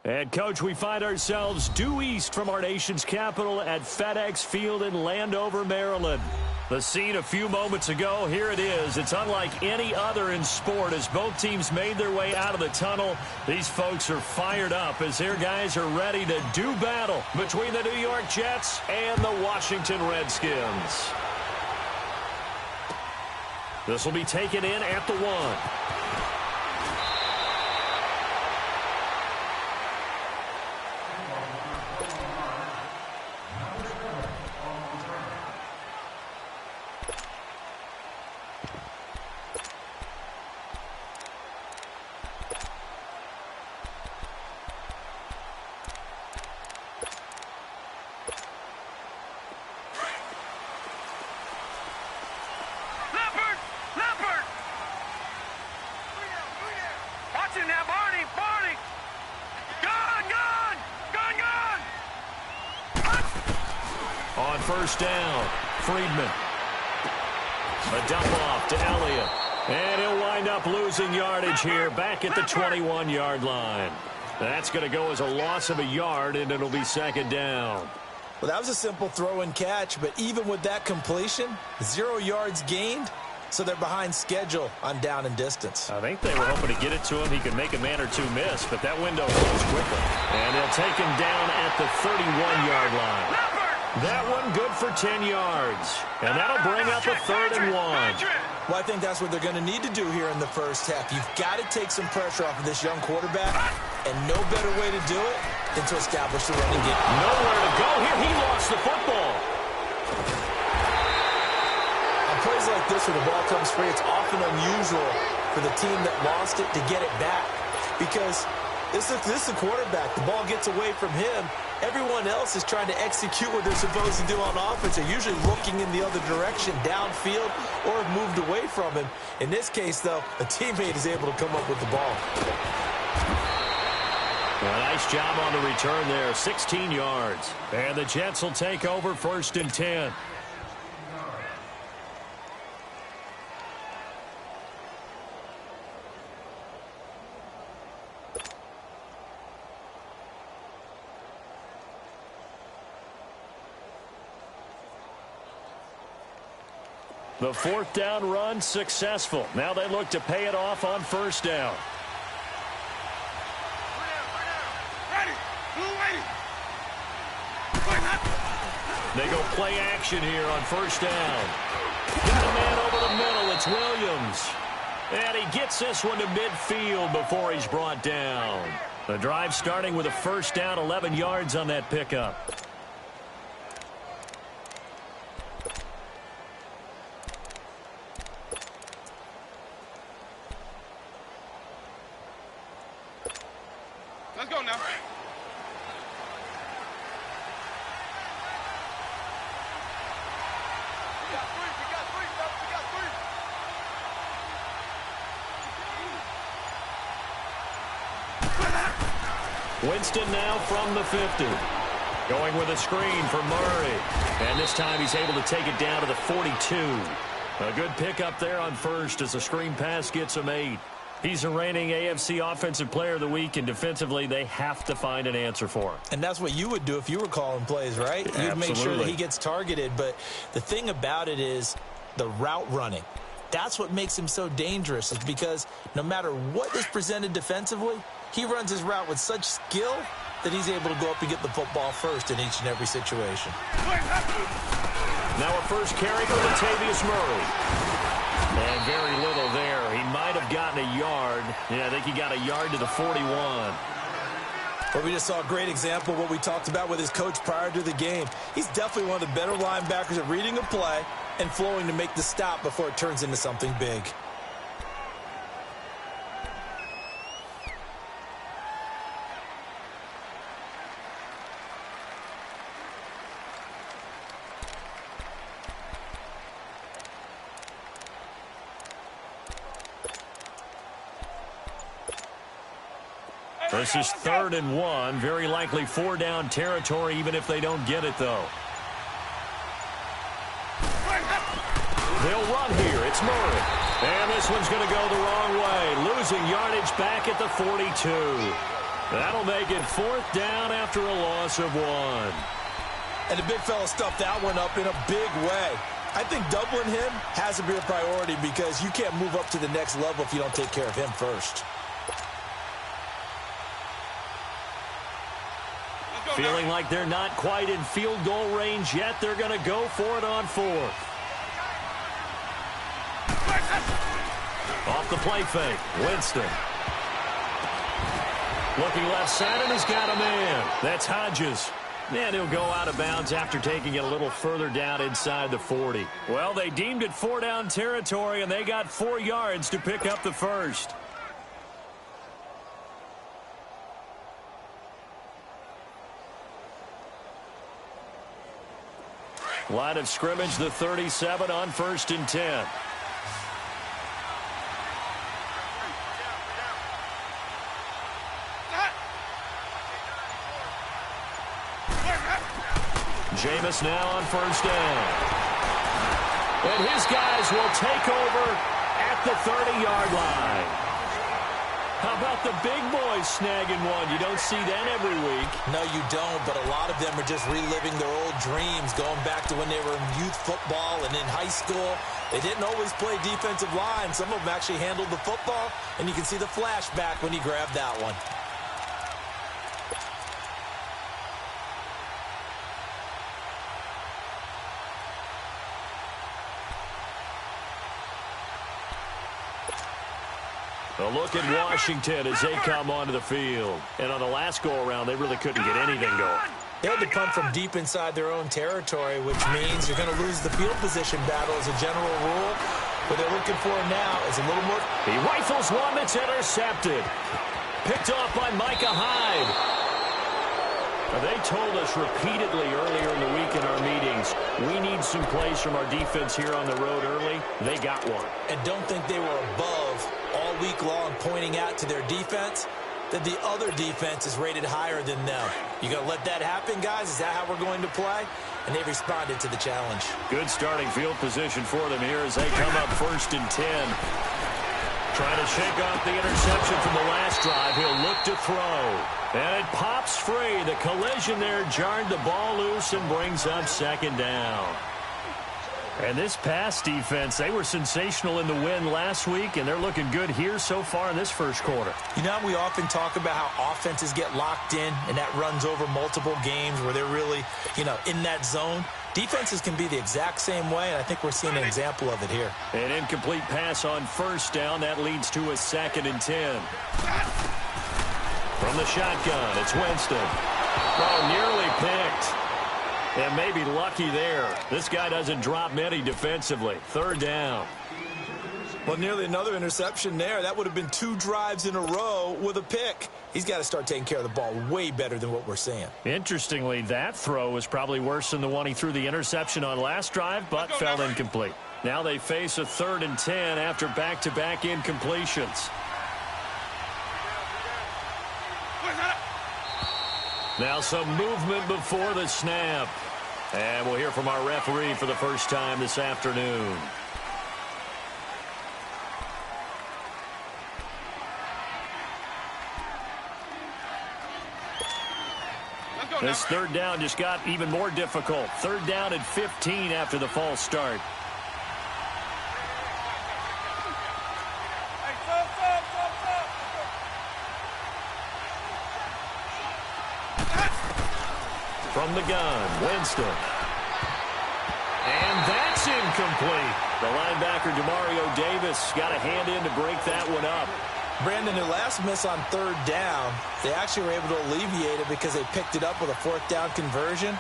And, Coach, we find ourselves due east from our nation's capital at FedEx Field in Landover, Maryland. The scene a few moments ago, here it is. It's unlike any other in sport as both teams made their way out of the tunnel. These folks are fired up as their guys are ready to do battle between the New York Jets and the Washington Redskins. This will be taken in at the 1. On first down, Friedman. A dump off to Elliott. And he'll wind up losing yardage here back at the 21-yard line. That's going to go as a loss of a yard, and it'll be second down. Well, that was a simple throw and catch, but even with that completion, 0 yards gained, so they're behind schedule on down and distance. I think they were hoping to get it to him. He could make a man or two miss, but that window closed quickly. And they'll take him down at the 31-yard line. That one good for 10 yards. And that'll bring up a 3rd and 1. Well, I think that's what they're going to need to do here in the first half. You've got to take some pressure off of this young quarterback, and no better way to do it than to establish the running game. Nowhere to go here. He lost the football. On plays like this where the ball comes free, it's often unusual for the team that lost it to get it back because this is the quarterback. The ball gets away from him. Everyone else is trying to execute what they're supposed to do on offense. They're usually looking in the other direction, downfield, or have moved away from him. In this case, though, a teammate is able to come up with the ball. A nice job on the return there, 16 yards. And the Jets will take over 1st and 10. The 4th down run successful. Now they look to pay it off on 1st down. They go play action here on 1st down. Got a man over the middle. It's Williams. And he gets this one to midfield before he's brought down. The drive starting with a 1st down, 11 yards on that pickup. Let's go now. Winston now from the 50. Going with a screen for Murray. And this time he's able to take it down to the 42. A good pickup there on 1st as the screen pass gets him 8. He's a reigning AFC Offensive Player of the Week, and defensively they have to find an answer for him. And that's what you would do if you were calling plays, right? You'd make sure that he gets targeted. But the thing about it is the route running. That's what makes him so dangerous, is because no matter what is presented defensively, he runs his route with such skill that he's able to go up and get the football first in each and every situation. Now a first carry for Latavius Murray. And very little there. He might have gotten a yard. Yeah, I think he got a yard to the 41. Well, we just saw a great example of what we talked about with his coach prior to the game. He's definitely one of the better linebackers at reading a play and flowing to make the stop before it turns into something big. This is 3rd and 1. Very likely 4-down territory, even if they don't get it, though. They'll run here. It's Murray. And this one's going to go the wrong way. Losing yardage back at the 42. That'll make it 4th down after a loss of 1. And the big fella stuffed that one up in a big way. I think doubling him has to be a priority because you can't move up to the next level if you don't take care of him first. Feeling like they're not quite in field goal range yet. They're going to go for it on 4th. Off the play fake. Winston. Looking left side, and he's got a man. That's Hodges. And he'll go out of bounds after taking it a little further down inside the 40. Well, they deemed it 4-down territory, and they got 4 yards to pick up the first. Line of scrimmage, the 37 on 1st and 10. Jameis now on 1st down. And his guys will take over at the 30-yard line. How about the big boys snagging one? You don't see that every week. No, you don't, but a lot of them are just reliving their old dreams, going back to when they were in youth football and in high school. They didn't always play defensive line. Some of them actually handled the football, and you can see the flashback when he grabbed that one. A look at Washington as they come onto the field. And on the last go-around, they really couldn't get anything going. They had to punt from deep inside their own territory, which means you're going to lose the field position battle as a general rule. What they're looking for now is a little more. He rifles one that's intercepted. Picked off by Micah Hyde. They told us repeatedly earlier in the week in our meetings, we need some plays from our defense here on the road early. They got one. And don't think they were above all week long pointing out to their defense that the other defense is rated higher than them. You going to let that happen, guys? Is that how we're going to play? And they responded to the challenge. Good starting field position for them here as they come up 1st and 10. Trying to shake off the interception from the last drive. He'll look to throw. And it pops free. The collision there jarred the ball loose and brings up 2nd down. And this pass defense, they were sensational in the win last week, and they're looking good here so far in this first quarter. You know, we often talk about how offenses get locked in, and that runs over multiple games where they're really, in that zone. Defenses can be the exact same way, and I think we're seeing an example of it here. An incomplete pass on 1st down. That leads to a 2nd and 10. From the shotgun, it's Winston. Oh, nearly picked. And maybe lucky there. This guy doesn't drop many defensively. 3rd down. Well, nearly another interception there. That would have been 2 drives in a row with a pick. He's got to start taking care of the ball way better than what we're seeing. Interestingly, that throw was probably worse than the one he threw the interception on last drive, but fell incomplete. Now they face a 3rd and 10 after back-to-back incompletions. Now some movement before the snap. And we'll hear from our referee for the first time this afternoon. This 3rd down just got even more difficult. 3rd down and 15 after the false start. From the gun, Winston. And that's incomplete. The linebacker, Demario Davis, got a hand in to break that one up. Brandon, their last miss on 3rd down, they actually were able to alleviate it because they picked it up with a 4th down conversion.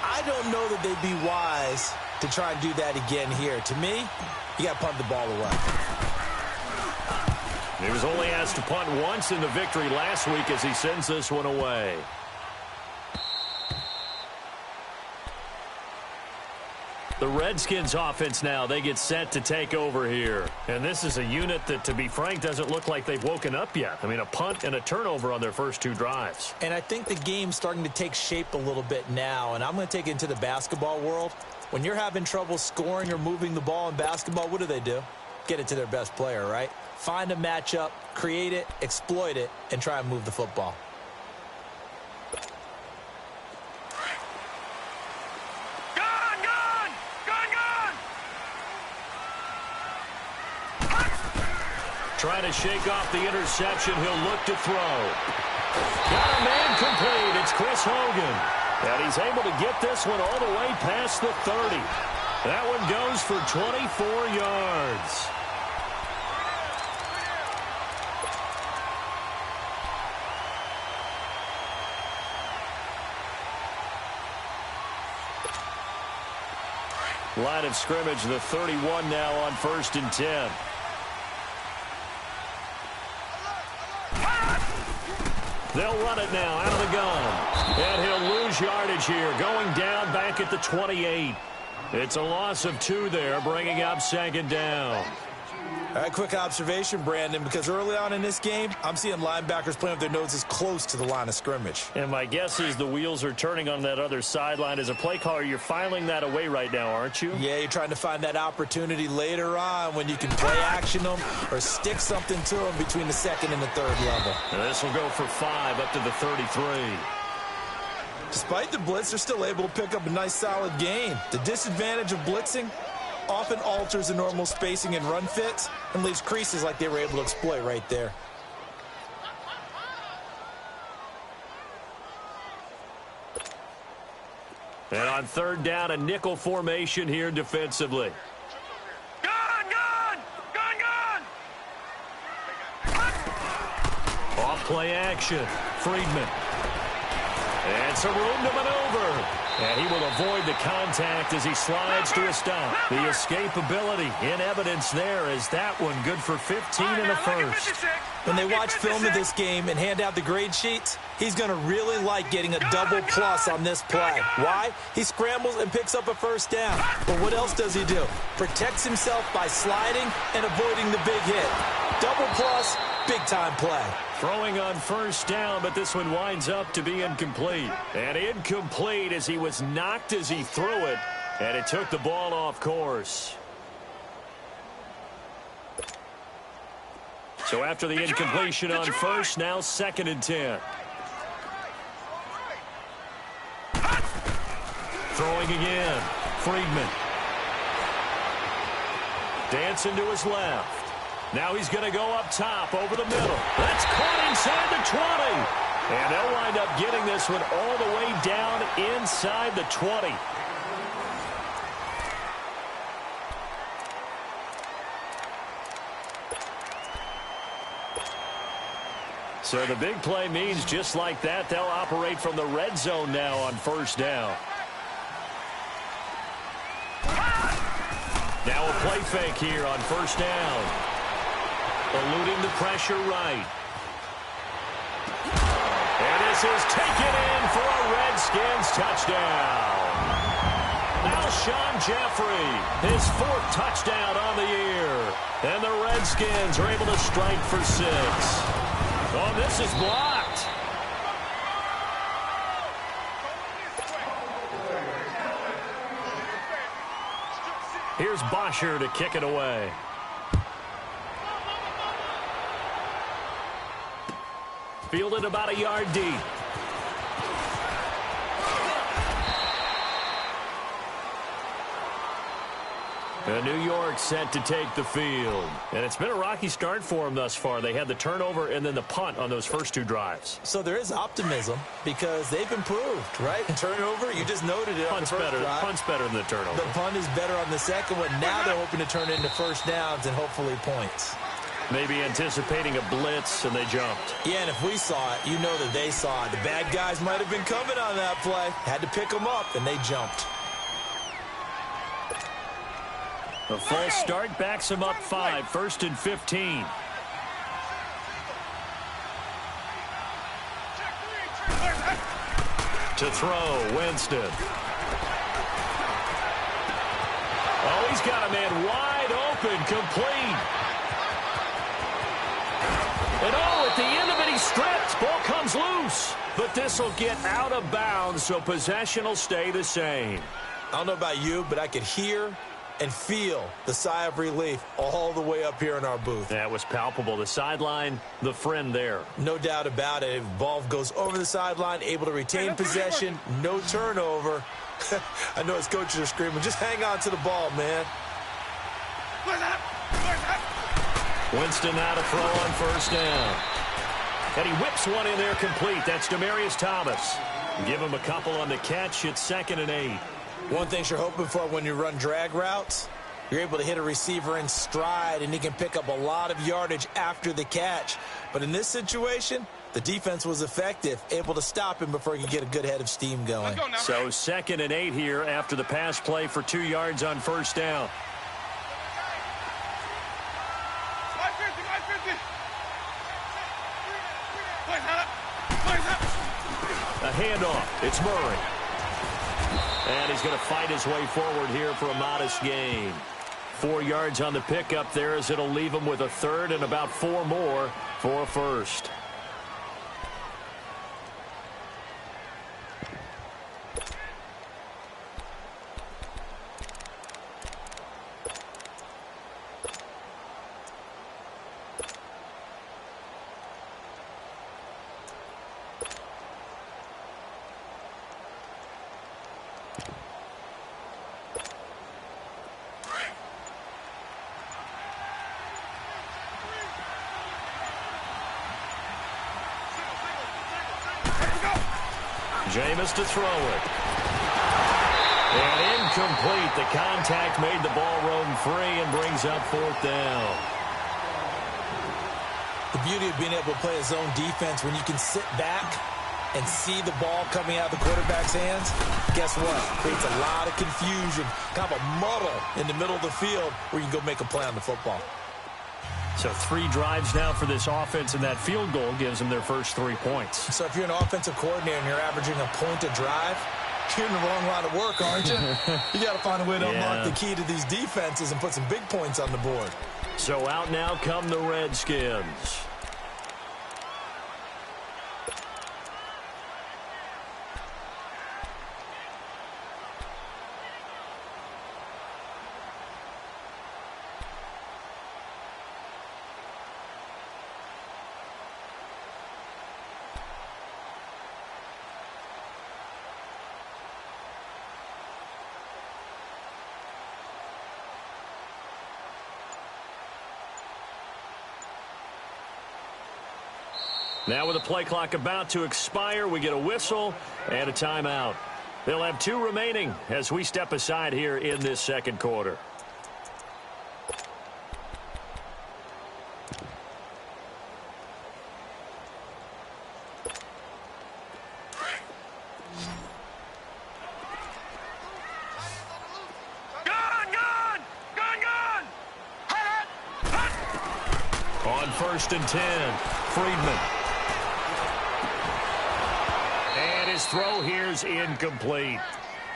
I don't know that they'd be wise to try and do that again here. To me, you got to punt the ball away. He was only asked to punt once in the victory last week as he sends this one away. The Redskins offense now, they get set to take over here. And this is a unit that, to be frank, doesn't look like they've woken up yet. I mean, a punt and a turnover on their first 2 drives. And I think the game's starting to take shape a little bit now. And I'm going to take it into the basketball world. When you're having trouble scoring or moving the ball in basketball, what do? Get it to their best player, right? Find a matchup, create it, exploit it, and try and move the football. trying to shake off the interception. He'll look to throw. Got a man complete. It's Chris Hogan. And he's able to get this one all the way past the 30. That one goes for 24 yards. Line of scrimmage, the 31 now on 1st and 10. They'll run it now out of the gun. And he'll lose yardage here, going down back at the 28. It's a loss of 2 there, bringing up 2nd down. All right, quick observation, Brandon, because early on in this game, I'm seeing linebackers playing with their noses close to the line of scrimmage. And my guess is the wheels are turning on that other sideline. As a play caller, you're filing that away right now, aren't you? Yeah, you're trying to find that opportunity later on when you can play action them or stick something to them between the 2nd and the 3rd level. And this will go for 5 up to the 33. Despite the blitz, they're still able to pick up a nice, solid gain. The disadvantage of blitzing often alters the normal spacing and run fits and leaves creases like they were able to exploit right there. And on 3rd down, a nickel formation here defensively. Off play action. Friedman. And some room to maneuver. And he will avoid the contact as he slides to a stop. The escapability in evidence there as that one good for 15 in the 1st. When they watch film of this game and hand out the grade sheets, he's going to really like getting a double plus on this play. Why? He scrambles and picks up a 1st down. But what else does he do? Protects himself by sliding and avoiding the big hit. Double plus, big-time play. Throwing on 1st down, but this one winds up to be incomplete. And incomplete as he was knocked as he threw it, and it took the ball off course. So after the incompletion on 1st, now 2nd and 10. Throwing again. Friedman. Dancing to his left. Now he's going to go up top over the middle. That's caught inside the 20. And they'll wind up getting this one all the way down inside the 20. So the big play means just like that, they'll operate from the red zone now on 1st down. Now a play fake here on 1st down. Eluding the pressure right. And this is taken in for a Redskins touchdown. Alshon Jeffrey, his 4th touchdown on the year. And the Redskins are able to strike for 6. Oh, this is blocked. Here's Bosher to kick it away. Fielded about a yard deep. And New York set to take the field. And it's been a rocky start for them thus far. They had the turnover and then the punt on those first 2 drives. So there is optimism because they've improved, right? Turnover, you just noted it on the first drive. Punt's better than the turnover. The punt is better on the 2nd one. Now they're hoping to turn it into 1st downs and hopefully points. Maybe anticipating a blitz, and they jumped. Yeah, and if we saw it, you know that they saw it. The bad guys might have been coming on that play. Had to pick them up, and they jumped. A false start backs him up 5, 1st and 15. To throw, Winston. Oh, he's got a man wide open, complete. And oh, at the end of it, he stripped. Ball comes loose. But this will get out of bounds, so possession will stay the same. I don't know about you, but I could hear and feel the sigh of relief all the way up here in our booth. That was palpable. The sideline, the friend there. No doubt about it. If ball goes over the sideline, able to retain possession, no turnover. I know his coaches are screaming, just hang on to the ball, man. Winston now to throw on first down. And he whips one in there complete. That's Demaryius Thomas. Give him a couple on the catch. It's 2nd and 8. One thing you're hoping for when you run drag routes, you're able to hit a receiver in stride, and he can pick up a lot of yardage after the catch. But in this situation, the defense was effective, able to stop him before he could get a good head of steam going. So 2nd and 8 here after the pass play for 2 yards on first down. A handoff. It's Murray. And he's going to fight his way forward here for a modest gain. 4 yards on the pickup there as it'll leave him with a third and about 4 more for a first. Jameis to throw it. And incomplete. The contact made the ball roam free and brings up 4th down. The beauty of being able to play a zone defense when you can sit back and see the ball coming out of the quarterback's hands, guess what? Creates a lot of confusion, kind of a muddle in the middle of the field where you can go make a play on the football. So 3 drives now for this offense, and that field goal gives them their first 3 points. So if you're an offensive coordinator and you're averaging a point a drive, you're in the wrong line of work, aren't you? You got to find a way to unlock the key to these defenses and put some big points on the board. So out now come the Redskins. Now with the play clock about to expire, we get a whistle and a timeout. They'll have 2 remaining as we step aside here in this second quarter. On 1st and 10, Friedman. And his throw here's incomplete.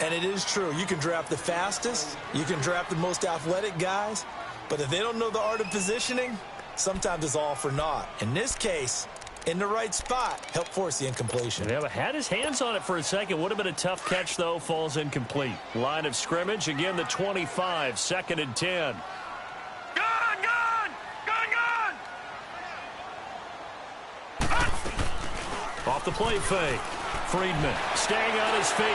And it is true. You can draft the fastest. You can draft the most athletic guys. But if they don't know the art of positioning, sometimes it's all for naught. In this case, in the right spot, helped force the incompletion. Yeah, but had his hands on it for a second. Would have been a tough catch, though. Falls incomplete. Line of scrimmage, again, the 25, 2nd and 10. Off the play fake. Friedman staying on his feet.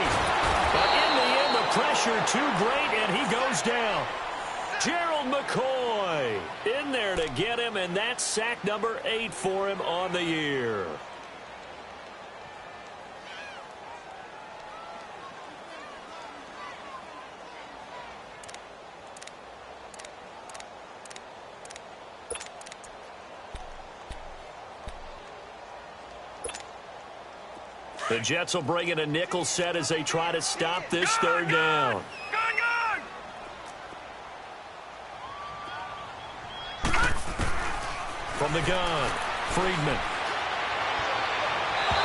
But in the end, the pressure too great, and he goes down. Gerald McCoy in there to get him, and that's sack number 8 for him on the year. The Jets will bring in a nickel set as they try to stop this third down. From the gun, Friedman.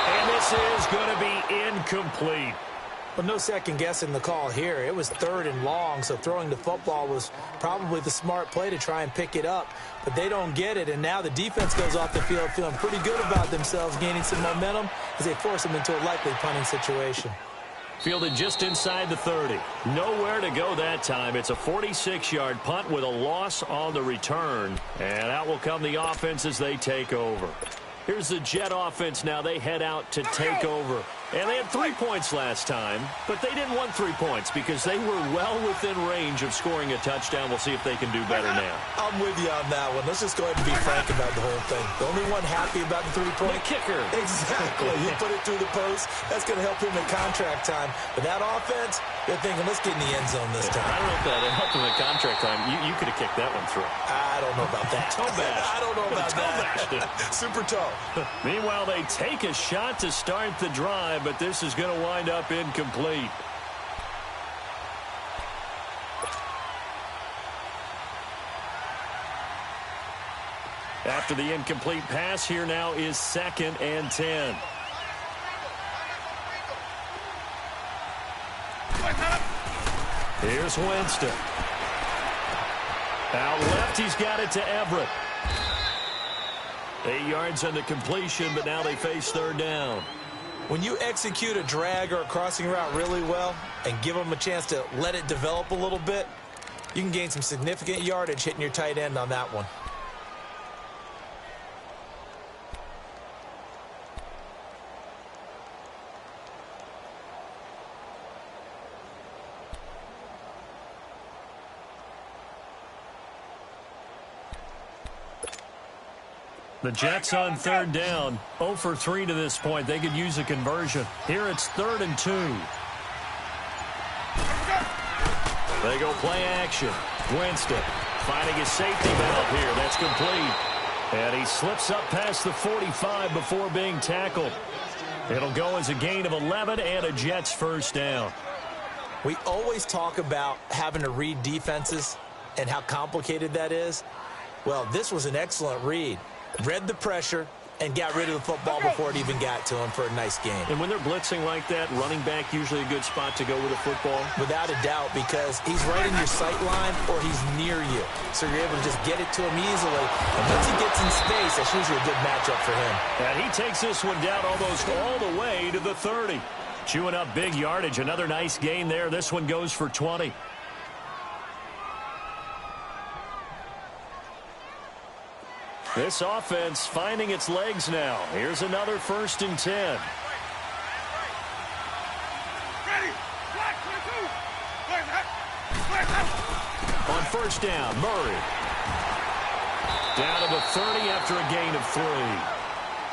And this is going to be incomplete. Well, no second guessing the call here. It was 3rd and long, so throwing the football was probably the smart play to try and pick it up. But they don't get it, and now the defense goes off the field feeling pretty good about themselves, gaining some momentum as they force them into a likely punting situation. Fielded just inside the 30. Nowhere to go that time. It's a 46-yard punt with a loss on the return. And out will come the offense as they take over. Here's the Jet offense now. They head out to take over. And they had 3 points last time, but they didn't want 3 points because they were well within range of scoring a touchdown. We'll see if they can do better now. I'm with you on that one. Let's just go ahead and be frank about the whole thing. The only one happy about the 3-point kicker. Exactly. He put it through the post. That's going to help him in contract time. But that offense, they're thinking, let's get in the end zone this time. I don't know if that helped him in contract time. You could have kicked that one through. I don't know about that. Toe bash. I don't know about that. Super toe. Meanwhile, they take a shot to start the drive, but this is going to wind up incomplete. After the incomplete pass, here now is 2nd and 10. Here's Winston. Out left, he's got it to Everett. 8 yards on the completion, but now they face 3rd down. When you execute a drag or a crossing route really well and give them a chance to let it develop a little bit, you can gain some significant yardage hitting your tight end on that one. The Jets on 3rd down, 0 for 3 to this point. They could use a conversion. Here it's 3rd and 2. They go play action. Winston finding his safety valve here. That's complete. And he slips up past the 45 before being tackled. It'll go as a gain of 11 and a Jets 1st down. We always talk about having to read defenses and how complicated that is. Well, this was an excellent read. Read the pressure and got rid of the football before it even got to him for a nice game. And when they're blitzing like that, running back usually a good spot to go with a football? Without a doubt, because he's right in your sight line or he's near you. So you're able to just get it to him easily. And once he gets in space, that's usually a good matchup for him. And he takes this one down almost all the way to the 30. Chewing up big yardage. Another nice gain there. This one goes for 20. This offense finding its legs now. Here's another 1st and 10. On 1st down, Murray. Down to the 30 after a gain of 3.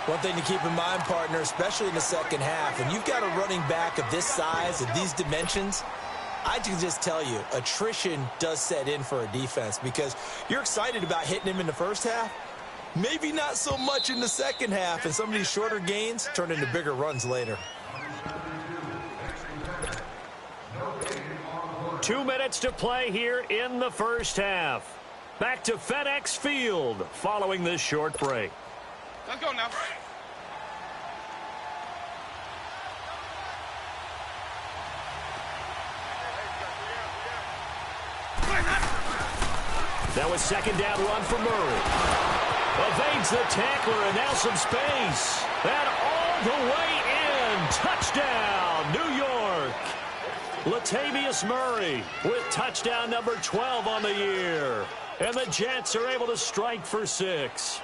One thing to keep in mind, partner, especially in the second half, when you've got a running back of this size, of these dimensions, I can just tell you, attrition does set in for a defense because you're excited about hitting him in the first half. Maybe not so much in the second half, and some of these shorter gains turn into bigger runs later. 2 minutes to play here in the first half. Back to FedEx Field following this short break. Let's go now. That was 2nd down run for Murray. Evades the tackler and now some space. And all the way in. Touchdown, New York. Latavius Murray with touchdown number 12 on the year. And the Jets are able to strike for 6.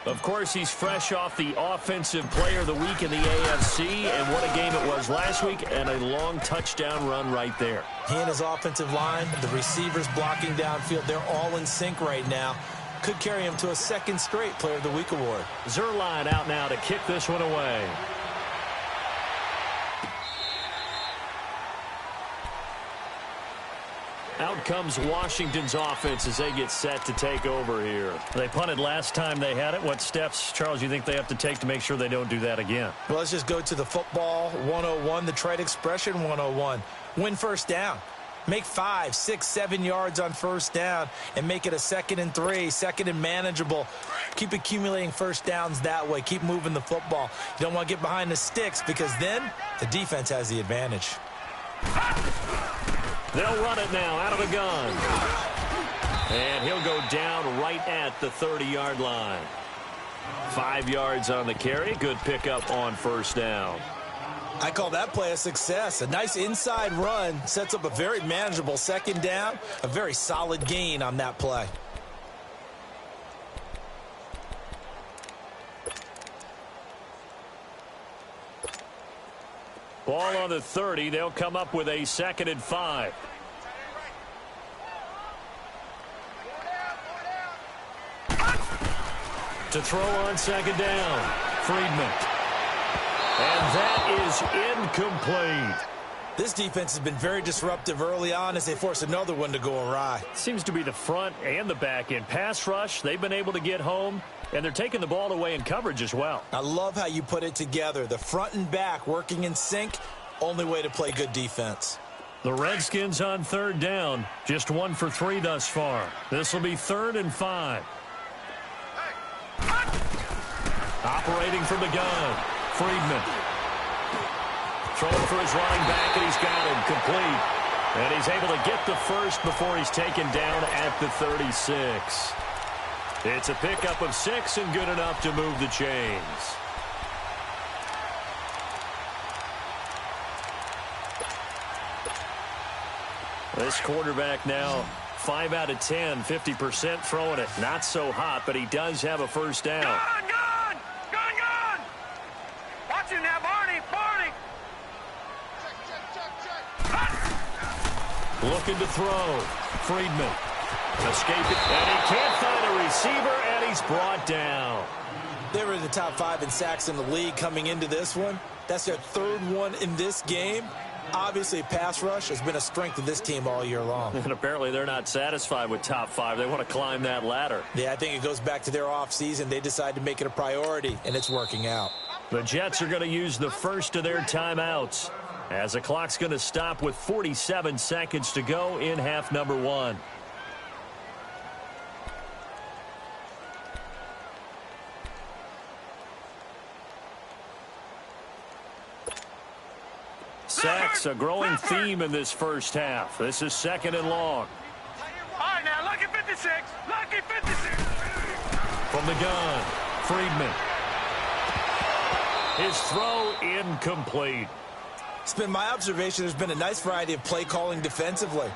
Of course, he's fresh off the Offensive Player of the Week in the AFC, and what a game it was last week, and a long touchdown run right there. He and his offensive line, the receivers blocking downfield, they're all in sync right now. Could carry him to a 2nd straight Player of the Week award. Zerline out now to kick this one away. Out comes Washington's offense as they get set to take over here. They punted last time they had it. What steps, Charles, you think they have to take to make sure they don't do that again? Well, let's just go to the football 101, the trade expression 101. Win 1st down. Make 5, 6, 7 yards on 1st down and make it a 2nd and 3, 2nd and manageable. Keep accumulating 1st downs that way. Keep moving the football. You don't want to get behind the sticks because then the defense has the advantage. They'll run it now out of the gun. And he'll go down right at the 30-yard line. 5 yards on the carry. Good pickup on 1st down. I call that play a success. A nice inside run sets up a very manageable 2nd down. A very solid gain on that play. Ball on the 30. They'll come up with a 2nd and 5. To throw on 2nd down. Friedman. And that is incomplete. This defense has been very disruptive early on as they force another one to go awry. Seems to be the front and the back end. Pass rush, they've been able to get home, and they're taking the ball away in coverage as well. I love how you put it together. The front and back working in sync, only way to play good defense. The Redskins on 3rd down, just 1 for 3 thus far. This will be 3rd and 5. Operating from the gun, Friedman. Throwing for his running back, and he's got him complete. And he's able to get the first before he's taken down at the 36. It's a pickup of 6 and good enough to move the chains. This quarterback now 5 out of 10, 50% throwing it. Not so hot, but he does have a first down. Gun! Watch him now, Barney! Looking to throw. Friedman. Escaping. And he can't find a receiver, and he's brought down. They were in the top 5 in sacks in the league coming into this one. That's their 3rd one in this game. Obviously, pass rush has been a strength of this team all year long. And apparently they're not satisfied with top 5. They want to climb that ladder. Yeah, I think it goes back to their offseason. They decided to make it a priority, and it's working out. The Jets are going to use the first of their timeouts, as the clock's going to stop with 47 seconds to go in half number 1. Sacks, a growing theme in this first half. This is 2nd and long. All right, now, lucky 56. Lucky 56. From the gun, Friedman. His throw incomplete. It's been my observation there's been a nice variety of play calling defensively.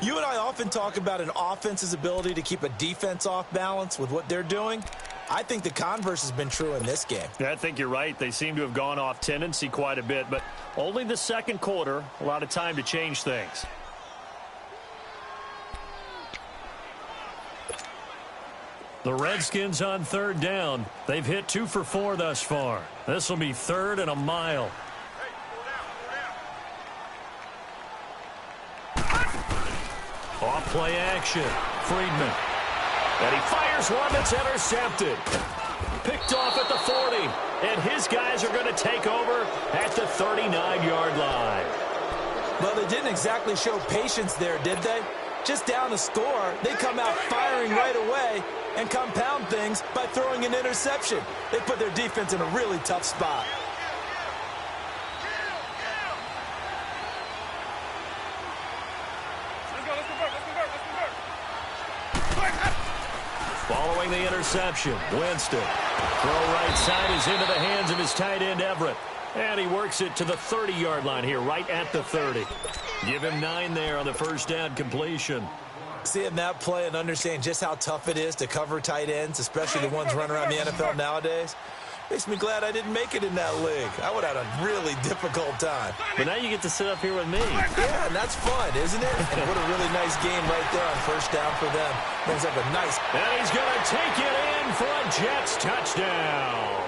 You and I often talk about an offense's ability to keep a defense off balance with what they're doing. I think the converse has been true in this game. Yeah, I think you're right. They seem to have gone off tendency quite a bit, but only the 2nd quarter, a lot of time to change things. The Redskins on 3rd down. They've hit 2 for 4 thus far. This will be 3rd and a mile. Off play action. Friedman. And he fires one that's intercepted. Picked off at the 40. And his guys are going to take over at the 39-yard line. Well, they didn't exactly show patience there, did they? Just down a score, they come out firing right away and compound things by throwing an interception. They put their defense in a really tough spot. Following the interception, Winston. Throw right side is into the hands of his tight end, Everett. And he works it to the 30-yard line here, right at the 30. Give him 9 there on the first down completion. Seeing that play and understanding just how tough it is to cover tight ends, especially the ones running around the NFL nowadays, makes me glad I didn't make it in that league. I would have had a really difficult time. But now you get to sit up here with me. Yeah, and that's fun, isn't it? And what a really nice game right there on first down for them. Brings up a nice... And he's going to take it in for a Jets touchdown.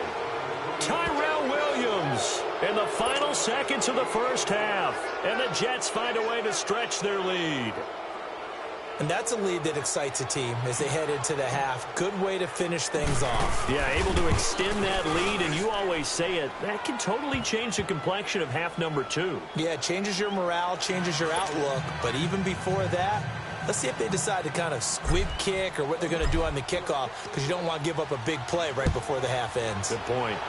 Tyrell Williams in the final seconds of the first half. And the Jets find a way to stretch their lead. And that's a lead that excites a team as they head into the half. Good way to finish things off. Yeah, able to extend that lead, and you always say it, that can totally change the complexion of half number 2. Yeah, it changes your morale, changes your outlook. But even before that, let's see if they decide to kind of squib kick or what they're going to do on the kickoff, because you don't want to give up a big play right before the half ends. Good point.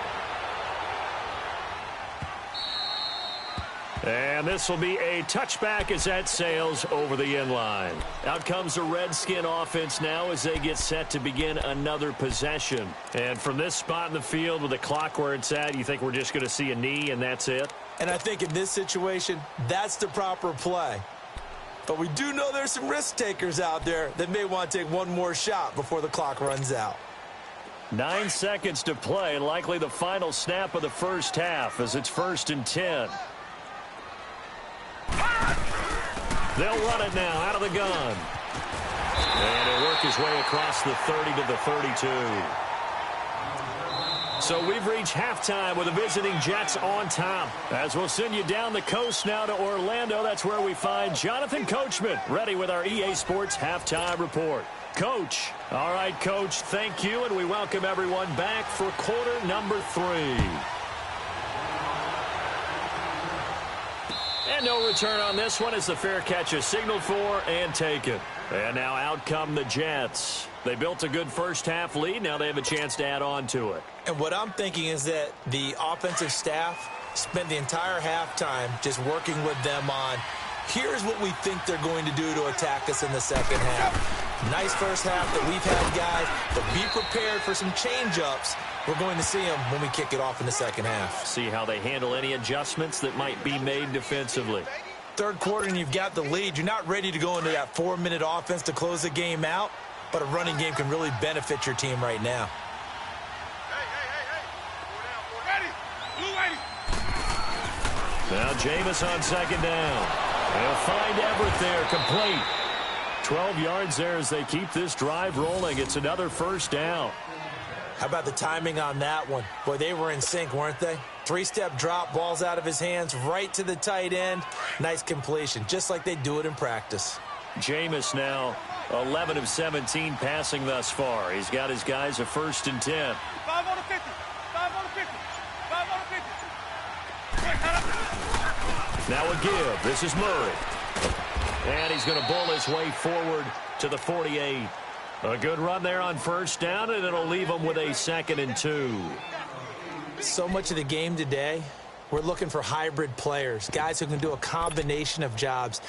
And this will be a touchback as that sails over the end line. Out comes the Redskin offense now as they get set to begin another possession. And from this spot in the field with the clock where it's at, you think we're just going to see a knee and that's it? And I think in this situation, that's the proper play. But we do know there's some risk takers out there that may want to take one more shot before the clock runs out. 9 seconds to play, likely the final snap of the first half as it's 1st and 10. They'll run it now out of the gun. And he'll work his way across the 30 to the 32. So we've reached halftime with the visiting Jets on top. As we'll send you down the coast now to Orlando, that's where we find Jonathan Coachman, ready with our EA Sports Halftime Report. Coach. All right, Coach, thank you, and we welcome everyone back for quarter number 3. And no return on this one as the fair catch is signaled for and taken. And now out come the Jets. They built a good first-half lead. Now they have a chance to add on to it. And what I'm thinking is that the offensive staff spent the entire halftime just working with them on, here's what we think they're going to do to attack us in the second half. Nice first half that we've had, guys, but be prepared for some change-ups. We're going to see them when we kick it off in the second half. See how they handle any adjustments that might be made defensively. Third quarter and you've got the lead. You're not ready to go into that 4-minute offense to close the game out, but a running game can really benefit your team right now. Now Jameis on second down. They'll find Everett there, complete. 12 yards there as they keep this drive rolling. It's another first down. How about the timing on that one? Boy, they were in sync, weren't they? 3-step drop, balls out of his hands, right to the tight end. Nice completion, just like they do it in practice. Jameis now 11 of 17 passing thus far. He's got his guys a 1st and 10. 5 on the 50. 5 on the 50. 5 on the 50. Now a give. This is Murray. And he's going to bull his way forward to the 48. A good run there on first down, and it'll leave him with a 2nd and 2. So much of the game today, we're looking for hybrid players, guys who can do a combination of jobs.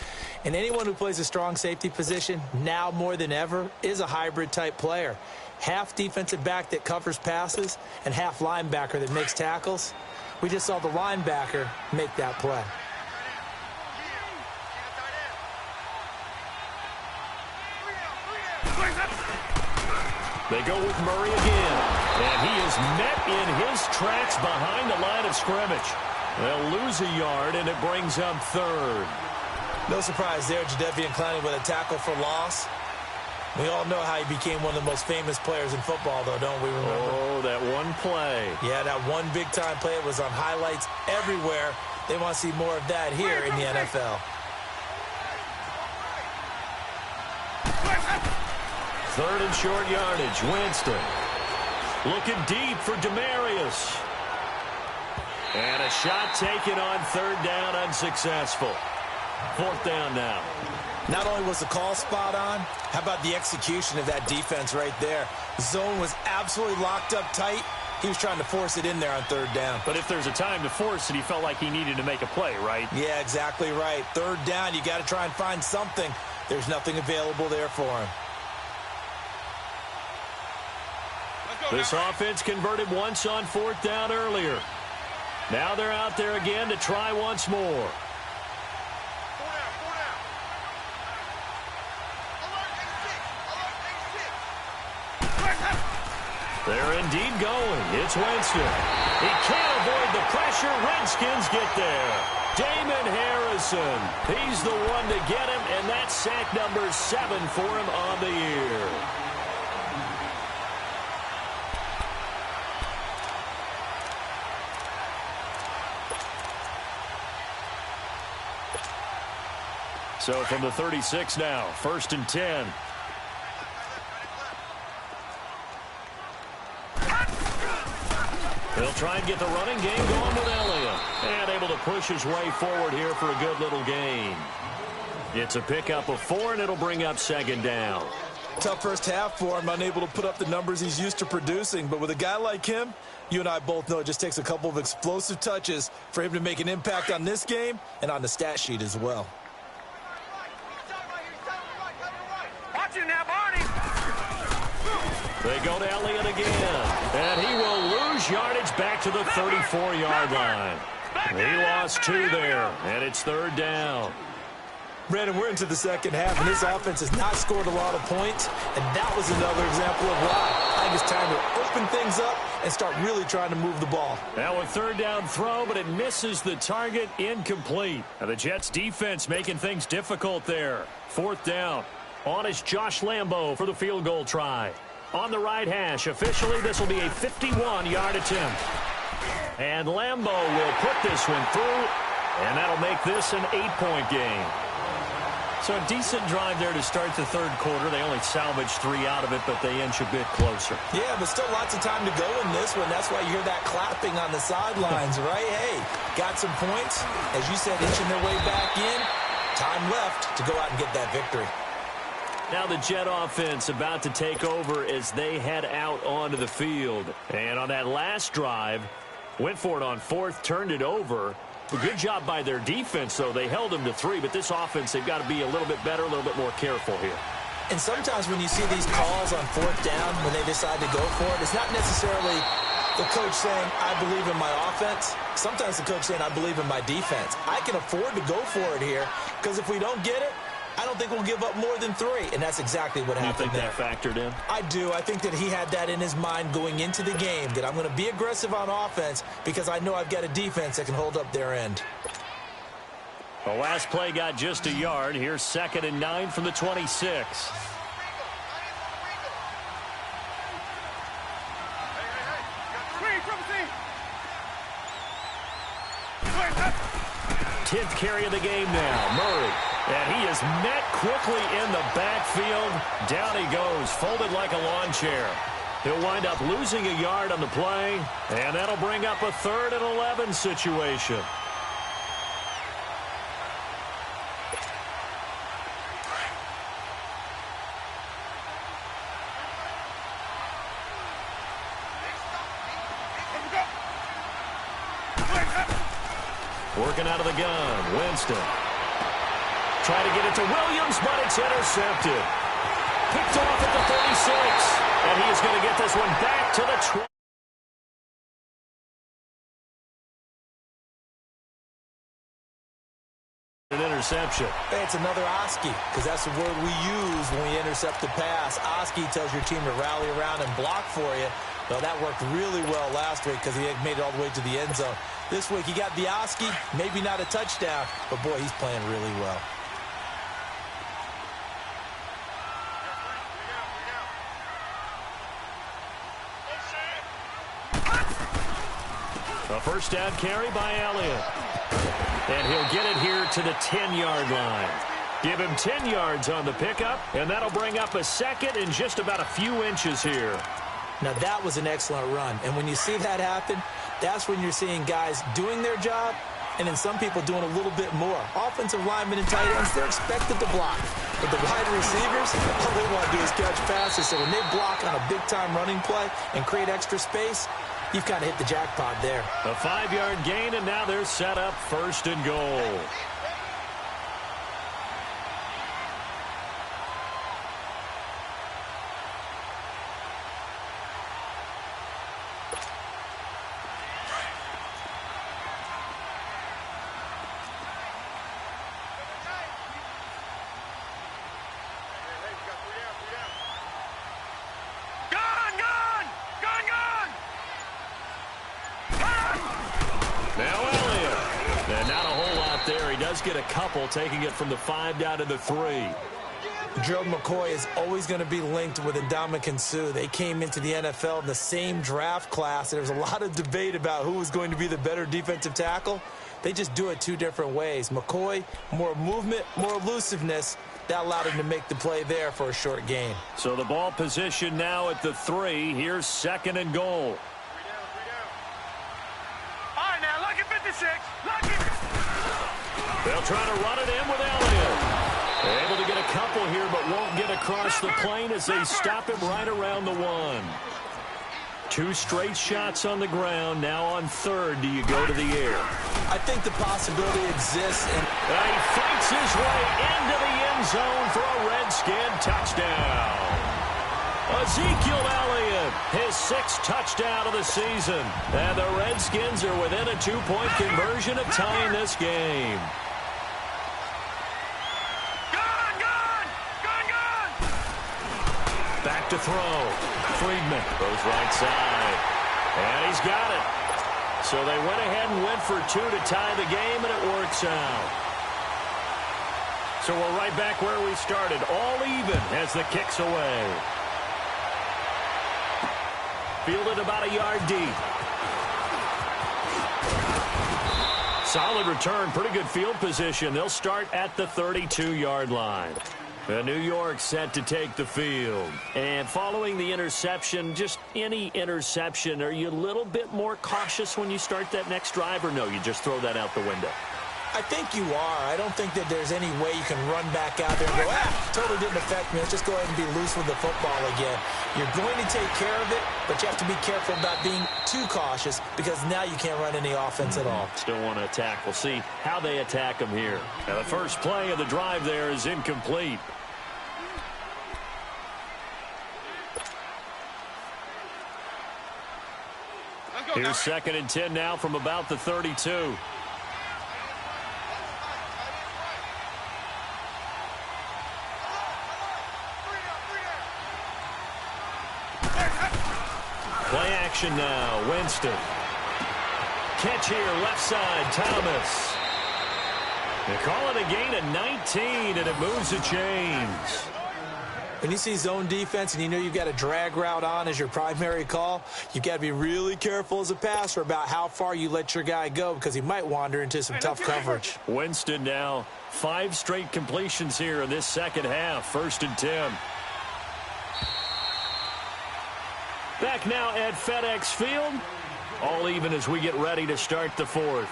And anyone who plays a strong safety position, now more than ever, is a hybrid-type player. Half defensive back that covers passes and half linebacker that makes tackles. We just saw the linebacker make that play. They go with Murray again. And he is met in his tracks behind the line of scrimmage. They'll lose a yard, and it brings up 3rd. No surprise there, Jadeveon Clowney with a tackle for loss. We all know how he became one of the most famous players in football, though, don't we remember? Oh, that one play. Yeah, that one big-time play. It was on highlights everywhere. They want to see more of that here in the NFL. 3rd and short yardage. Winston looking deep for Demarius. And a shot taken on 3rd down, unsuccessful. 4th down now. Not only was the call spot on, how about the execution of that defense right there? Zone was absolutely locked up tight. He was trying to force it in there on 3rd down. But if there's a time to force it, he felt like he needed to make a play, right? Yeah, exactly right. 3rd down, you got to try and find something. There's nothing available there for him. This offense converted once on 4th down earlier. Now they're out there again to try once more. They're indeed going. It's Winston. He can't avoid the pressure. Redskins get there. Damon Harrison. He's the one to get him, and that's sack number 7 for him on the year. So from the 36 now, 1st and 10. They'll try and get the running game going with Elliott. And able to push his way forward here for a good little gain. It's a pickup of 4, and it'll bring up 2nd down. Tough first half for him, unable to put up the numbers he's used to producing. But with a guy like him, you and I both know it just takes a couple of explosive touches for him to make an impact on this game and on the stat sheet as well. They go to Elliott again. And he will lose yardage back to the 34-yard line. He lost 2 there, and it's 3rd down. Brandon, we're into the second half, and this offense has not scored a lot of points, and that was another example of why. I think it's time to open things up and start really trying to move the ball. Now a third down throw, but it misses the target, incomplete. Now the Jets defense making things difficult there. Fourth down. On is Josh Lambo for the field goal try. On the right hash, officially this will be a 51-yard attempt. And Lambo will put this one through, and that'll make this an 8-point game. So a decent drive there to start the third quarter. They only salvaged 3 out of it, but they inch a bit closer. Yeah, but still lots of time to go in this one. That's why you hear that clapping on the sidelines, right? Hey, got some points. As you said, inching their way back in. Time left to go out and get that victory. Now the Jet offense about to take over as they head out onto the field. And on that last drive, went for it on fourth, turned it over. A good job by their defense, though. They held them to 3, but this offense, they've got to be a little bit better, a little bit more careful here. And sometimes when you see these calls on fourth down, when they decide to go for it, it's not necessarily the coach saying, I believe in my offense. Sometimes the coach saying, I believe in my defense. I can afford to go for it here, because if we don't get it, I don't think we'll give up more than 3, and that's exactly what happened there. You think that factored in? I do. I think that he had that in his mind going into the game, that I'm going to be aggressive on offense because I know I've got a defense that can hold up their end. The last play got just a yard. Here's 2nd and 9 from the 26. Tenth carry of the game now. Murray. And he is met quickly in the backfield. Down he goes, folded like a lawn chair. He'll wind up losing a yard on the play, and that'll bring up a 3rd and 11 situation. Working out of the gun, Winston. Try to get it to Williams, but it's intercepted. Picked off at the 36. And he is going to get this one back to the 20. An interception. Hey, it's another Oski, because that's the word we use when we intercept the pass. Oski tells your team to rally around and block for you. Well, that worked really well last week because he had made it all the way to the end zone. This week, he got the Oski, maybe not a touchdown, but boy, he's playing really well. A first down carry by Elliott. And he'll get it here to the 10-yard line. Give him 10 yards on the pickup, and that'll bring up a 2nd and just about a few inches here. Now, that was an excellent run. And when you see that happen, that's when you're seeing guys doing their job and then some people doing a little bit more. Offensive linemen and tight ends, they're expected to block. But the wide receivers, all they want to do is catch passes. So when they block on a big-time running play and create extra space, you've kind of hit the jackpot there. A 5-yard gain, and now they're set up 1st and goal. Get a couple, taking it from the 5 down to the 3. Gerald McCoy is always going to be linked with Ndamukong Suh. They came into the NFL in the same draft class. There was a lot of debate about who was going to be the better defensive tackle. They just do it 2 different ways. McCoy, more movement, more elusiveness. That allowed him to make the play there for a short gain. So the ball position now at the 3. Here's 2nd and goal. All right, now, lucky 56. Lucky. They'll try to run it in with Elliott. Able to get a couple here, but won't get across the plane as they stop him right around the 1. 2 straight shots on the ground. Now on 3rd, do you go to the air? I think the possibility exists. And he fights his way into the end zone for a Redskin touchdown. Ezekiel Elliott, his 6th touchdown of the season. And the Redskins are within a 2-point conversion of tying this game. Back to throw. Friedman goes right side. And he's got it. So they went ahead and went for two to tie the game, and it works out. So we're right back where we started. All even as the kick's away. Fielded about a yard deep. Solid return. Pretty good field position. They'll start at the 32-yard line. New York set to take the field. And following the interception, just any interception, are you a little bit more cautious when you start that next drive, or no, you just throw that out the window? I think you are. I don't think that there's any way you can run back out there and go, totally didn't affect me. Let's just go ahead and be loose with the football again. You're going to take care of it, but you have to be careful about being too cautious because now you can't run any offense at all. Still want to attack. We'll see how they attack them here. Now, the first play of the drive there is incomplete. Here's 2nd and 10 now from about the 32. Play action now. Winston. Catch here, left side, Thomas. They call it a gain of 19, and it moves the chains. When you see zone defense and you know you've got a drag route on as your primary call, you've got to be really careful as a passer about how far you let your guy go because he might wander into some tough coverage. Winston now 5 straight completions here in this second half. 1st and 10. Back now at FedEx Field. All even as we get ready to start the 4th.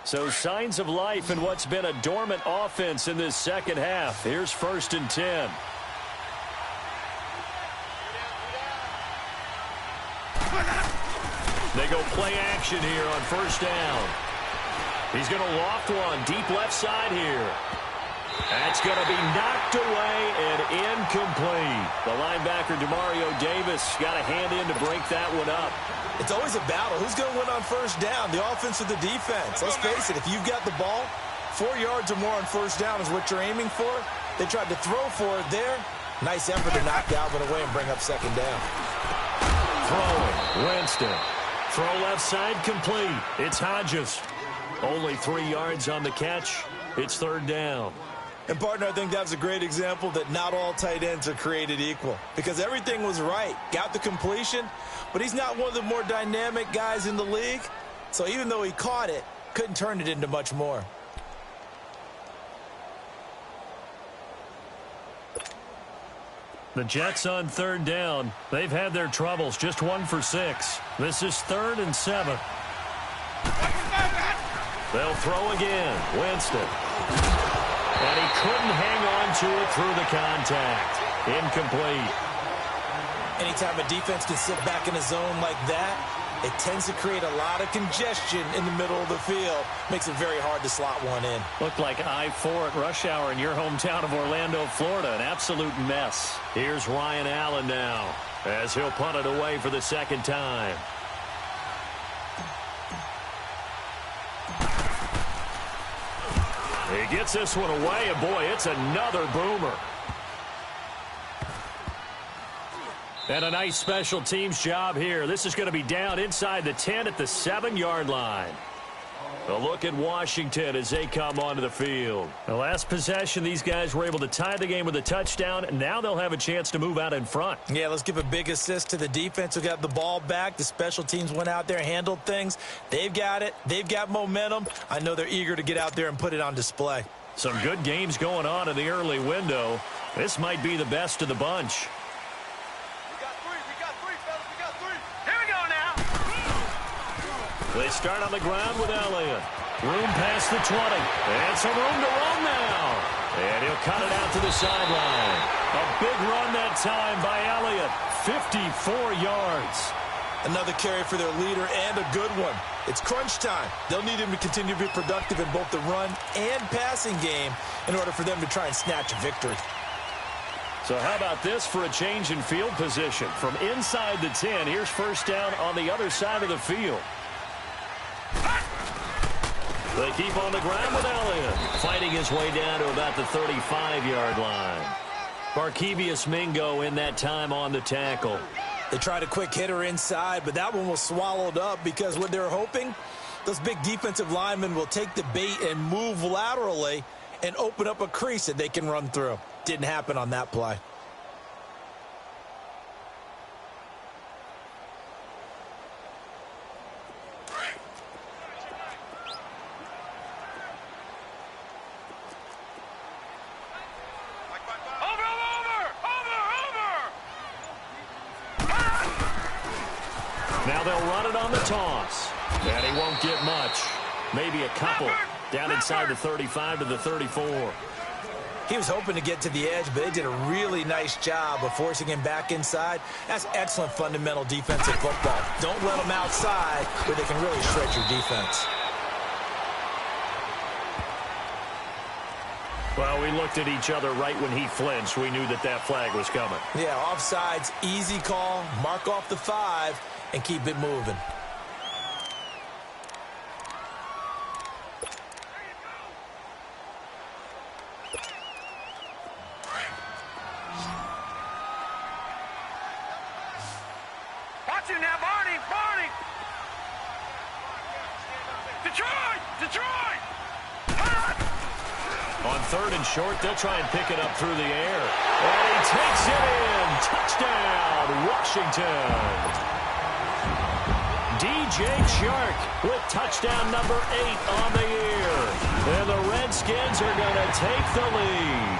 So signs of life in what's been a dormant offense in this second half. Here's 1st and 10. They go play action here on 1st down. He's going to loft one deep left side here. That's going to be knocked away and incomplete. The linebacker, Demario Davis, got a hand in to break that one up. It's always a battle. Who's going to win on 1st down, the offense or the defense? Let's face it, if you've got the ball, 4 yards or more on 1st down is what you're aiming for. They tried to throw for it there. Nice effort to knock Dalvin away and bring up 2nd down. Throwing, Winston. Throw left side complete. It's Hodges. Only 3 yards on the catch. It's 3rd down. And, partner, I think that was a great example that not all tight ends are created equal because everything was right. Got the completion, but he's not one of the more dynamic guys in the league. So even though he caught it, couldn't turn it into much more. The Jets on 3rd down. They've had their troubles. Just 1 for 6. This is 3rd and 7. They'll throw again. Winston. And he couldn't hang on to it through the contact. Incomplete. Anytime a defense can sit back in a zone like that, it tends to create a lot of congestion in the middle of the field. Makes it very hard to slot one in. Looked like I-4 at rush hour in your hometown of Orlando, Florida. An absolute mess. Here's Ryan Allen now as he'll punt it away for the 2nd time. He gets this one away, and boy, it's another boomer. And a nice special teams job here. This is going to be down inside the 10 at the 7-yard line. A look at Washington as they come onto the field. The last possession, these guys were able to tie the game with a touchdown, and now they'll have a chance to move out in front. Yeah, let's give a big assist to the defense who got the ball back. The special teams went out there, handled things. They've got it. They've got momentum. I know they're eager to get out there and put it on display. Some good games going on in the early window. This might be the best of the bunch. They start on the ground with Elliott. Room past the 20. And some room to run now. And he'll cut it out to the sideline. A big run that time by Elliott. 54 yards. Another carry for their leader and a good one. It's crunch time. They'll need him to continue to be productive in both the run and passing game in order for them to try and snatch a victory. So how about this for a change in field position? From inside the 10, here's first down on the other side of the field. They keep on the ground with Elliott, fighting his way down to about the 35-yard line. Barkevious Mingo in that time on the tackle. They tried a quick hitter inside, but that one was swallowed up because what they're hoping, those big defensive linemen will take the bait and move laterally and open up a crease that they can run through. Didn't happen on that play. Now they'll run it on the toss. And he won't get much. Maybe a couple. Down inside the 35 to the 34. He was hoping to get to the edge, but they did a really nice job of forcing him back inside. That's excellent fundamental defensive football. Don't let them outside where they can really shred your defense. Well, we looked at each other right when he flinched. We knew that that flag was coming. Yeah, offsides, easy call. Mark off the 5 and keep it moving. Watch it now, Barney! Barney! Detroit! Detroit! On third and short, they'll try and pick it up through the air. And he takes it in. Touchdown, Washington. DJ Chark with touchdown number 8 on the year. And the Redskins are going to take the lead.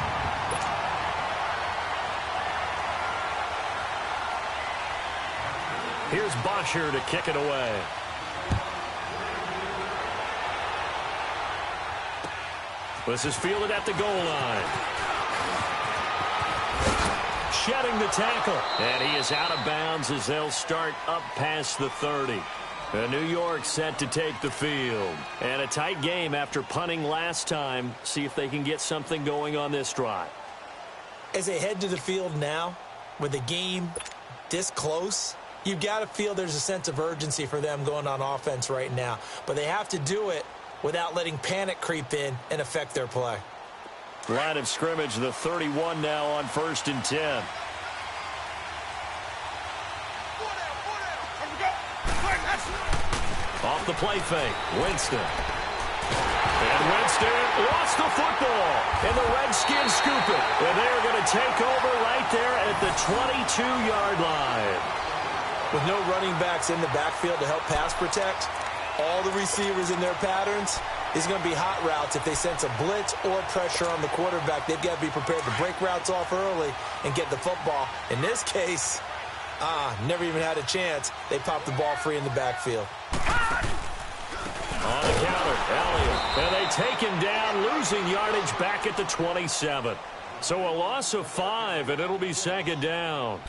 Here's Bosher to kick it away. This is fielded at the goal line. Shedding the tackle. And he is out of bounds as they'll start up past the 30. And New York set to take the field. And a tight game after punting last time. See if they can get something going on this drive. As they head to the field now, with the game this close, you've got to feel there's a sense of urgency for them going on offense right now. But they have to do it without letting panic creep in and affect their play. Line of scrimmage, the 31 now on 1st and 10. Off the play fake, Winston. And Winston lost the football. And the Redskins scoop it. And they're going to take over right there at the 22-yard line. With no running backs in the backfield to help pass protect, all the receivers in their patterns, is going to be hot routes. If they sense a blitz or pressure on the quarterback, they've got to be prepared to break routes off early and get the football. In this case, never even had a chance. They popped the ball free in the backfield. On the counter, Elliott. And they take him down, losing yardage back at the 27. So a loss of 5, and it'll be 2nd down.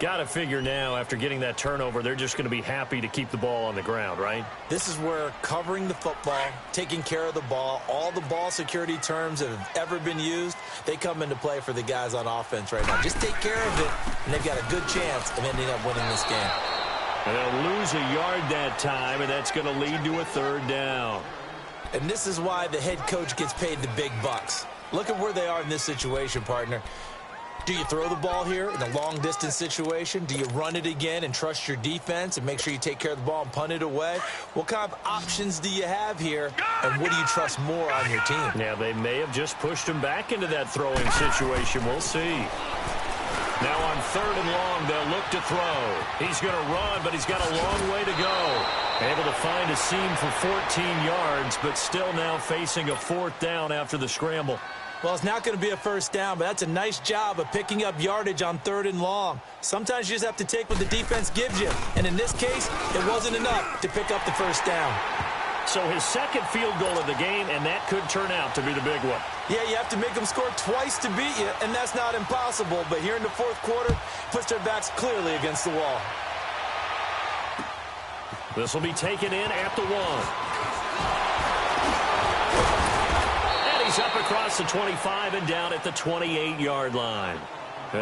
Got to figure now, after getting that turnover, they're just going to be happy to keep the ball on the ground, right? This is where covering the football, taking care of the ball, all the ball security terms that have ever been used, they come into play for the guys on offense right now. Just take care of it, and they've got a good chance of ending up winning this game. And they'll lose a yard that time, and that's going to lead to a 3rd down. And this is why the head coach gets paid the big bucks. Look at where they are in this situation, partner. Do you throw the ball here in a long-distance situation? Do you run it again and trust your defense and make sure you take care of the ball and punt it away? What kind of options do you have here, and what do you trust more on your team? Yeah, they may have just pushed him back into that throwing situation. We'll see. Now on 3rd and long, they'll look to throw. He's going to run, but he's got a long way to go. Able to find a seam for 14 yards, but still now facing a 4th down after the scramble. Well, it's not going to be a 1st down, but that's a nice job of picking up yardage on 3rd and long. Sometimes you just have to take what the defense gives you, and in this case, it wasn't enough to pick up the 1st down. So his 2nd field goal of the game, and that could turn out to be the big one. Yeah, you have to make them score twice to beat you, and that's not impossible. But here in the 4th quarter, puts their backs clearly against the wall. This will be taken in at the 1. And he's up across the 25 and down at the 28-yard line.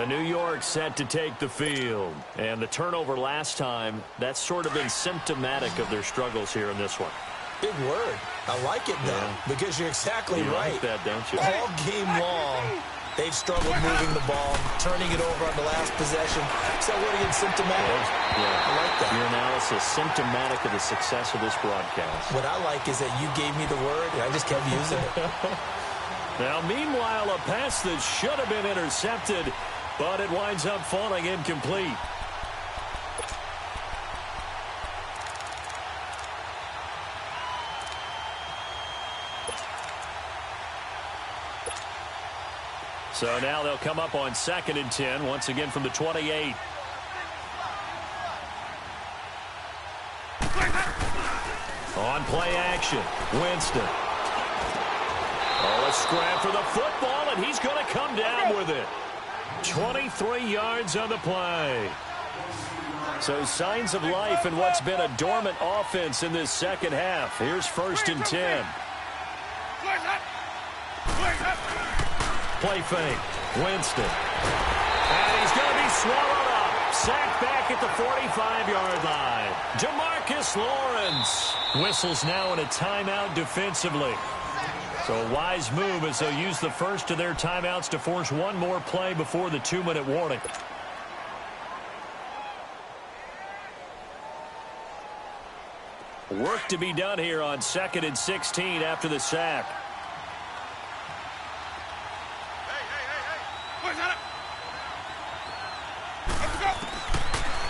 New York set to take the field. And the turnover last time, that's sort of been symptomatic of their struggles here in this one. Big word. I like it, though, because you're exactly right. Like that, don't you? All game long, they've struggled moving the ball, turning it over on the last possession. So what again, symptomatic? Yeah, I like that. Your analysis, symptomatic of the success of this broadcast. What I like is that you gave me the word, and I just kept using it. Now, meanwhile, a pass that should have been intercepted, but it winds up falling incomplete. So now they'll come up on 2nd and 10, once again from the 28. On play action, Winston. Oh, a scrap for the football, and he's going to come down with it. 23 yards on the play. So signs of life in what's been a dormant offense in this second half. Here's 1st and 10. Play fake. Winston. And he's going to be swallowed up. Sacked back at the 45-yard line. Demarcus Lawrence whistles now in a timeout defensively. So a wise move as they'll use the first of their timeouts to force one more play before the 2-minute warning. Work to be done here on 2nd and 16 after the sack.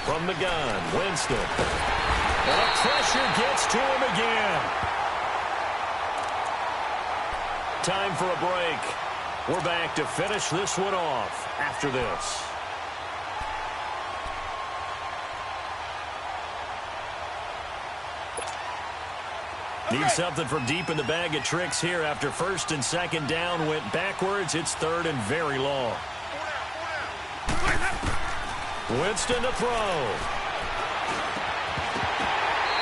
From the gun, Winston. And the pressure gets to him again. Time for a break. We're back to finish this one off after this. Need something from deep in the bag of tricks here after 1st and 2nd down went backwards. It's 3rd and very long. Winston to throw.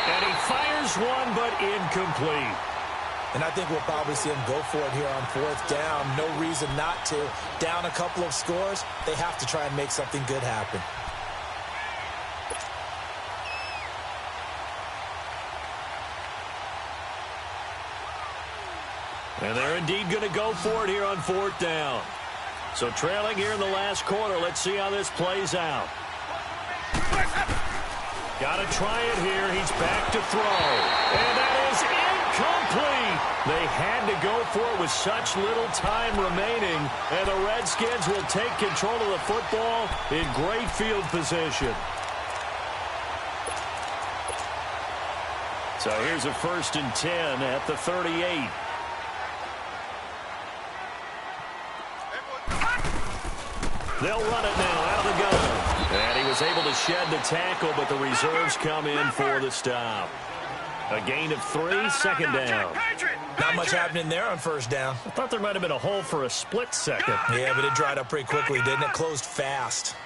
And he fires one, but incomplete. And I think we'll probably see him go for it here on 4th down. No reason not to. Down a couple of scores, they have to try and make something good happen. And they're indeed going to go for it here on 4th down. So trailing here in the last quarter. Let's see how this plays out. Got to try it here. He's back to throw. And that is incomplete. They had to go for it with such little time remaining. And the Redskins will take control of the football in great field position. So here's a 1st and 10 at the 38. They'll run it now out of the gun. And he was able to shed the tackle, but the reserves come in for the stop. A gain of 3, 2nd down. Not much happening there on 1st down. I thought there might have been a hole for a split second. Yeah, but it dried up pretty quickly, didn't it? Closed fast.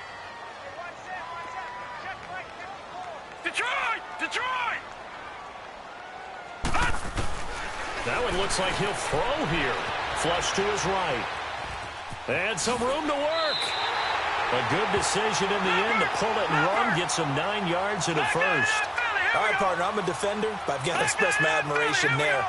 Detroit! Detroit! That one looks like he'll throw here. Flush to his right. And some room to work. A good decision in the end to pull it and run. Get some 9 yards in a 1st. All right, partner, I'm a defender, but I've got to express my admiration there.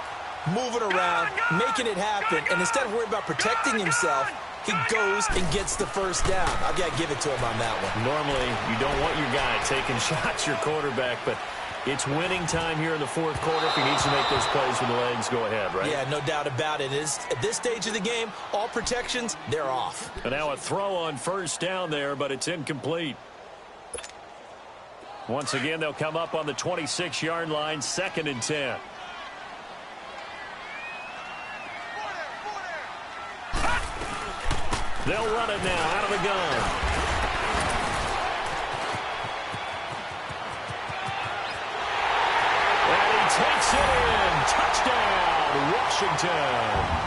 Moving around, making it happen, and instead of worrying about protecting himself, he goes and gets the 1st down. I've got to give it to him on that one. Normally, you don't want your guy taking shots, your quarterback, but it's winning time here in the 4th quarter. If he needs to make those plays with the legs, go ahead, right? Yeah, no doubt about it. At this stage of the game, all protections, they're off. And now a throw on 1st down there, but it's incomplete. Once again, they'll come up on the 26-yard line, 2nd and 10. They'll run it now out of the gun. And he takes it in. Touchdown, Washington.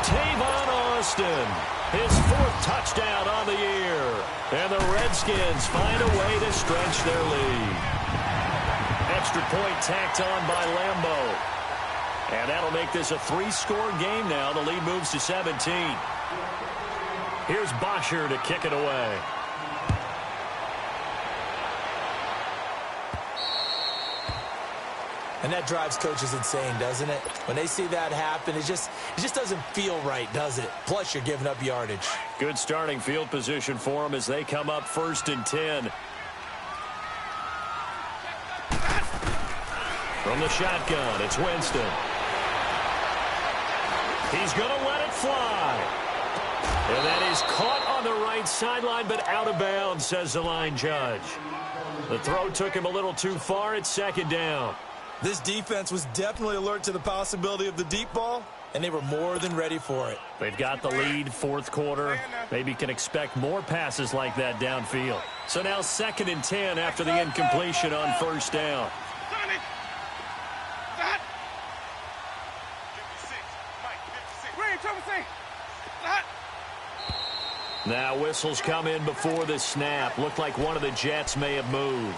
Tavon Austin, his 4th touchdown on the year. And the Redskins find a way to stretch their lead. And extra point tacked on by Lambeau. And that'll make this a 3-score game now. The lead moves to 17. Here's Bosher to kick it away. And that drives coaches insane, doesn't it? When they see that happen, it just doesn't feel right, does it? Plus, you're giving up yardage. Good starting field position for them as they come up 1st and 10. From the shotgun, it's Winston. He's going to let it fly. And that is caught on the right sideline, but out of bounds, says the line judge. The throw took him a little too far. It's 2nd down. This defense was definitely alert to the possibility of the deep ball, and they were more than ready for it. They've got the lead, 4th quarter. Maybe can expect more passes like that downfield. So now 2nd and 10 after the incompletion on 1st down. Now whistles come in before the snap. Looked like one of the Jets may have moved.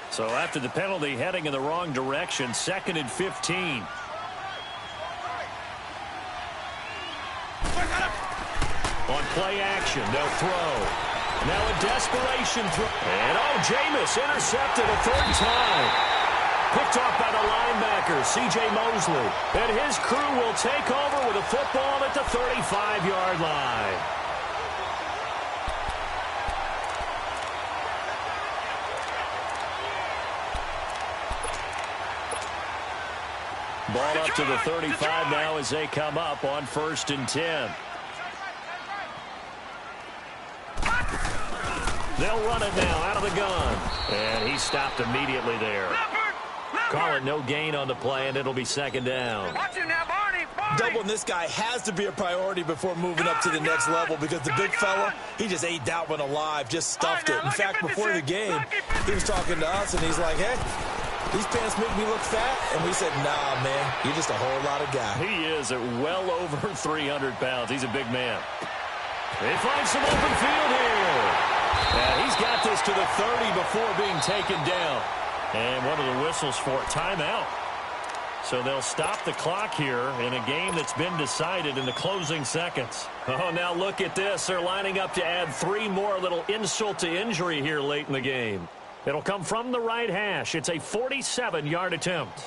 So after the penalty, heading in the wrong direction, 2nd and 15. On play action, they'll throw. Now a desperation throw. And Jameis intercepted a 3rd time. Picked off by the linebacker, C.J. Mosley. And his crew will take over with a football at the 35-yard line. Ball up to the 35 now as they come up on 1st and 10. They'll run it now out of the gun. And he stopped immediately there. Call it no gain on the play, and it'll be 2nd down. Doubling this guy has to be a priority before moving up to the next level because the big fella, he just ate that one alive, just stuffed it. In fact, before the game, he was talking to us, and he's like, hey, these pants make me look fat. And we said, nah, man, you're just a whole lot of guy. He is at well over 300 pounds. He's a big man. They find some open field here. And he's got this to the 30 before being taken down. And one of the whistles for timeout. So they'll stop the clock here in a game that's been decided in the closing seconds. Oh, now look at this. They're lining up to add 3 more, little insult to injury here late in the game. It'll come from the right hash. It's a 47-yard attempt.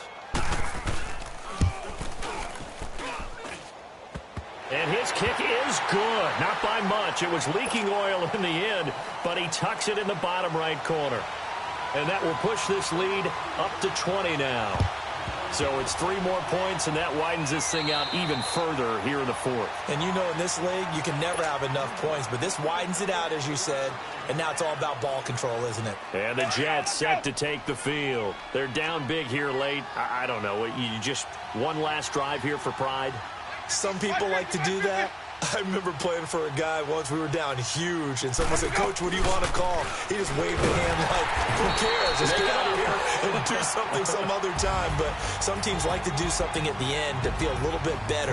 And his kick is good. Not by much. It was leaking oil in the end, but he tucks it in the bottom right corner. And that will push this lead up to 20 now. So it's 3 more points, and that widens this thing out even further here in the 4th. And you know in this league, you can never have enough points, but this widens it out, as you said, and now it's all about ball control, isn't it? And the Jets set to take the field. They're down big here late. I don't know. You just one last drive here for pride? Some people like to do that. I remember playing for a guy once. We were down huge, and someone said, Coach, what do you want to call? He just waved a hand like, who cares? Just get out of here and do something some other time. But some teams like to do something at the end to feel a little bit better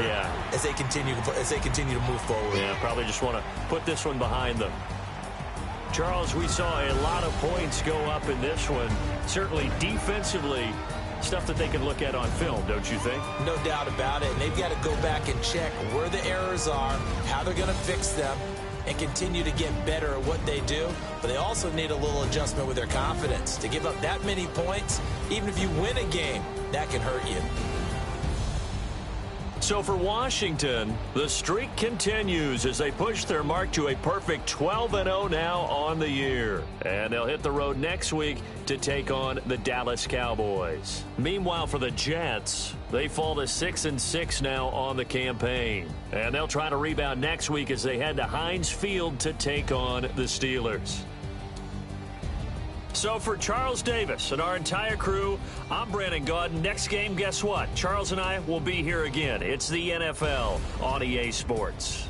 as they continue to move forward. Yeah, probably just want to put this one behind them. Charles, we saw a lot of points go up in this one. Certainly defensively, stuff that they can look at on film, don't you think? No doubt about it. And they've got to go back and check where the errors are, how they're going to fix them, and continue to get better at what they do. But they also need a little adjustment with their confidence. To give up that many points, even if you win a game, that can hurt you. So for Washington, the streak continues as they push their mark to a perfect 12-0 now on the year. And they'll hit the road next week to take on the Dallas Cowboys. Meanwhile, for the Jets, they fall to 6-6 now on the campaign. And they'll try to rebound next week as they head to Heinz Field to take on the Steelers. So for Charles Davis and our entire crew, I'm Brandon Gaudin. Next game, guess what? Charles and I will be here again. It's the NFL on EA Sports.